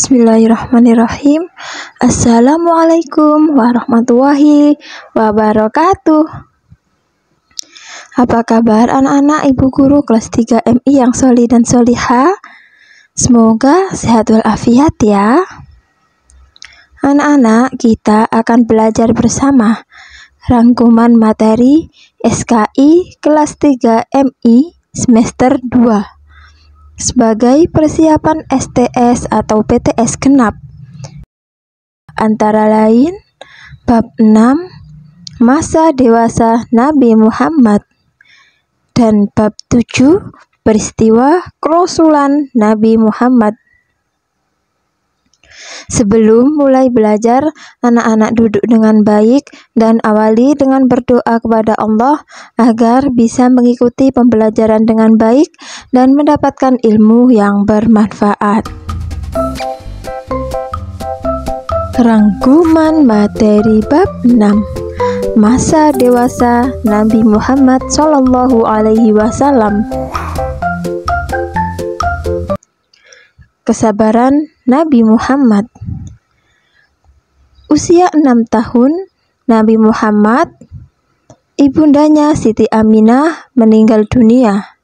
Bismillahirrahmanirrahim. Assalamualaikum warahmatullahi wabarakatuh. Apa kabar anak-anak ibu guru kelas 3 MI yang solih dan solihah? Semoga sehat walafiat ya. Anak-anak, kita akan belajar bersama rangkuman materi SKI kelas 3 MI semester 2 sebagai persiapan STS atau PTS genap, antara lain bab 6 masa dewasa Nabi Muhammad dan bab 7 peristiwa kerasulan Nabi Muhammad. Sebelum mulai belajar, anak-anak duduk dengan baik dan awali dengan berdoa kepada Allah agar bisa mengikuti pembelajaran dengan baik dan mendapatkan ilmu yang bermanfaat. Rangkuman materi bab 6 masa dewasa Nabi Muhammad SAW. Kesabaran Nabi Muhammad. Usia 6 tahun, Nabi Muhammad, ibundanya Siti Aminah meninggal dunia.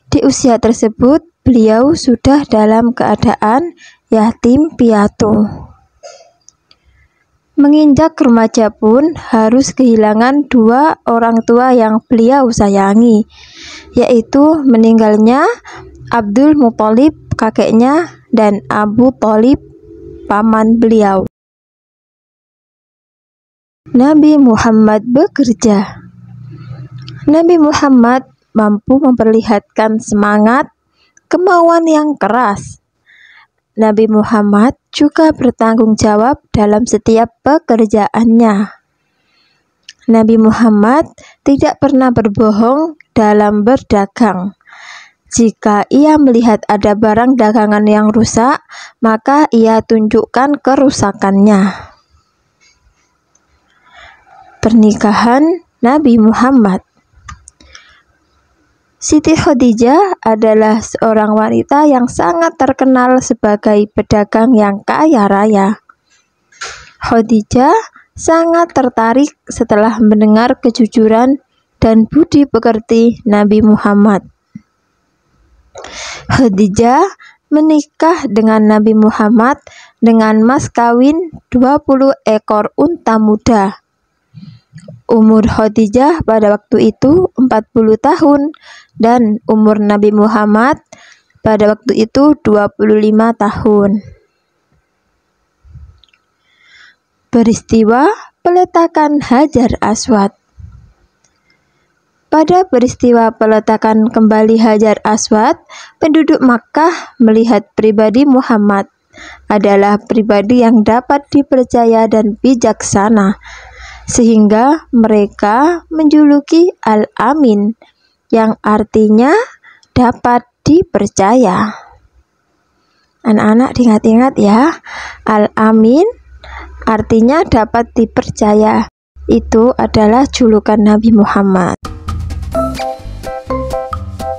Di usia tersebut, beliau sudah dalam keadaan yatim piatu. Menginjak remaja pun harus kehilangan dua orang tua yang beliau sayangi, yaitu meninggalnya Abdul Muthalib kakeknya dan Abu Thalib paman beliau. Nabi Muhammad bekerja. Nabi Muhammad mampu memperlihatkan semangat, kemauan yang keras. Nabi Muhammad juga bertanggung jawab dalam setiap pekerjaannya. Nabi Muhammad tidak pernah berbohong dalam berdagang. Jika ia melihat ada barang dagangan yang rusak, maka ia tunjukkan kerusakannya. Pernikahan Nabi Muhammad. Siti Khadijah adalah seorang wanita yang sangat terkenal sebagai pedagang yang kaya raya. Khadijah sangat tertarik setelah mendengar kejujuran dan budi pekerti Nabi Muhammad. Khadijah menikah dengan Nabi Muhammad dengan mas kawin 20 ekor unta muda. Umur Khadijah pada waktu itu 40 tahun dan umur Nabi Muhammad pada waktu itu 25 tahun. Peristiwa peletakan Hajar Aswad. Pada peristiwa peletakan kembali Hajar Aswad, penduduk Makkah melihat pribadi Muhammad adalah pribadi yang dapat dipercaya dan bijaksana, sehingga mereka menjuluki Al-Amin, yang artinya dapat dipercaya. Anak-anak diingat-ingat ya, Al-Amin artinya dapat dipercaya. Itu adalah julukan Nabi Muhammad.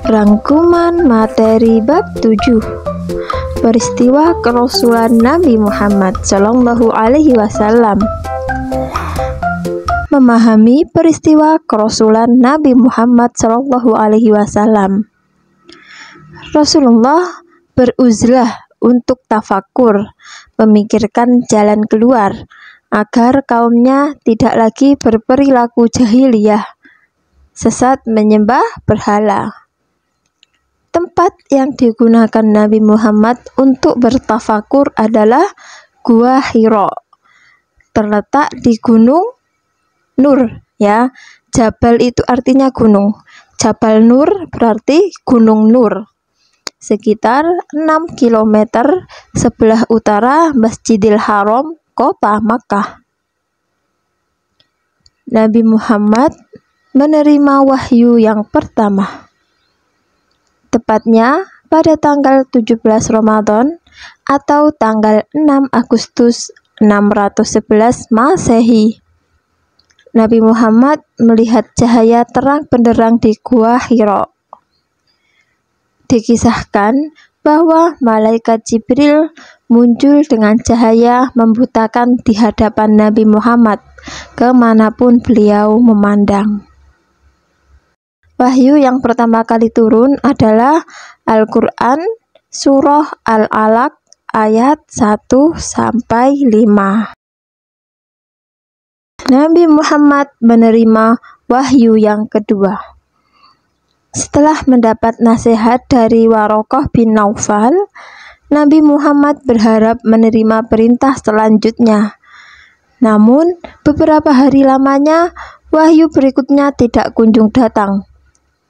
Rangkuman materi bab 7 peristiwa kerasulan Nabi Muhammad Sallallahu Alaihi Wasallam. Memahami peristiwa kerasulan Nabi Muhammad Sallallahu Alaihi Wasallam. Rasulullah beruzlah untuk tafakur, memikirkan jalan keluar agar kaumnya tidak lagi berperilaku jahiliyah, sesat menyembah berhala. Tempat yang digunakan Nabi Muhammad untuk bertafakur adalah Gua Hira, terletak di Gunung Nur ya. Jabal itu artinya gunung. Jabal Nur berarti Gunung Nur. Sekitar 6 km sebelah utara Masjidil Haram, kota Makkah. Nabi Muhammad menerima wahyu yang pertama, tepatnya pada tanggal 17 Ramadan atau tanggal 6 Agustus 611 Masehi. Nabi Muhammad melihat cahaya terang benderang di Gua Hira. Dikisahkan bahwa malaikat Jibril muncul dengan cahaya membutakan di hadapan Nabi Muhammad kemanapun beliau memandang. Wahyu yang pertama kali turun adalah Al-Quran Surah Al-Alaq ayat 1-5. Nabi Muhammad menerima wahyu yang kedua. Setelah mendapat nasihat dari Waraqah bin Naufal, Nabi Muhammad berharap menerima perintah selanjutnya. Namun, beberapa hari lamanya, wahyu berikutnya tidak kunjung datang.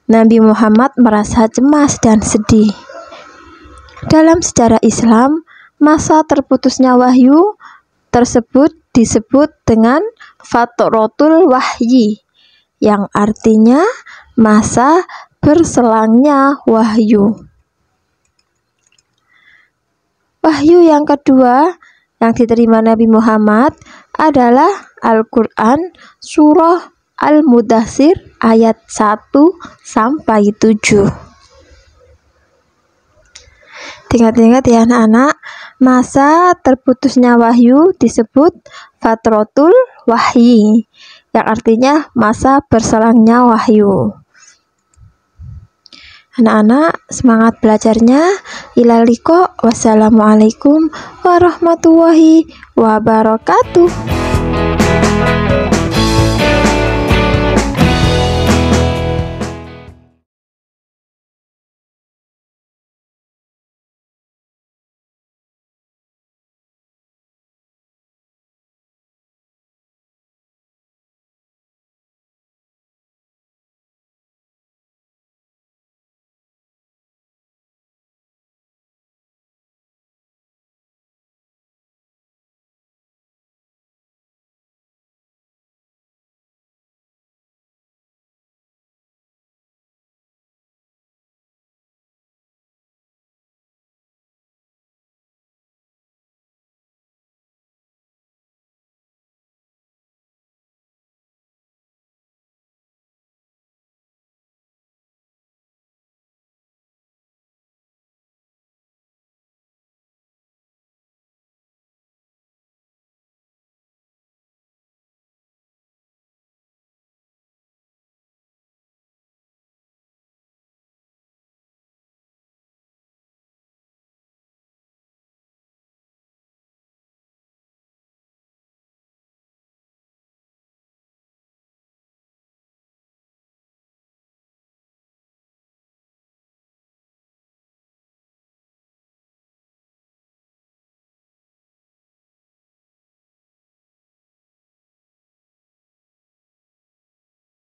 Nabi Muhammad merasa cemas dan sedih. Dalam sejarah Islam, masa terputusnya wahyu tersebut disebut dengan Fatratul Wahyi, yang artinya masa berselangnya wahyu. Wahyu yang kedua yang diterima Nabi Muhammad adalah Al-Quran Surah Al-Mudaththir ayat 1-7. Ingat-ingat ya anak-anak, masa terputusnya wahyu disebut Fatratul Wahyi, yang artinya masa berselangnya wahyu. Anak-anak, semangat belajarnya. Ilal liqa. Wassalamualaikum warahmatullahi wabarakatuh.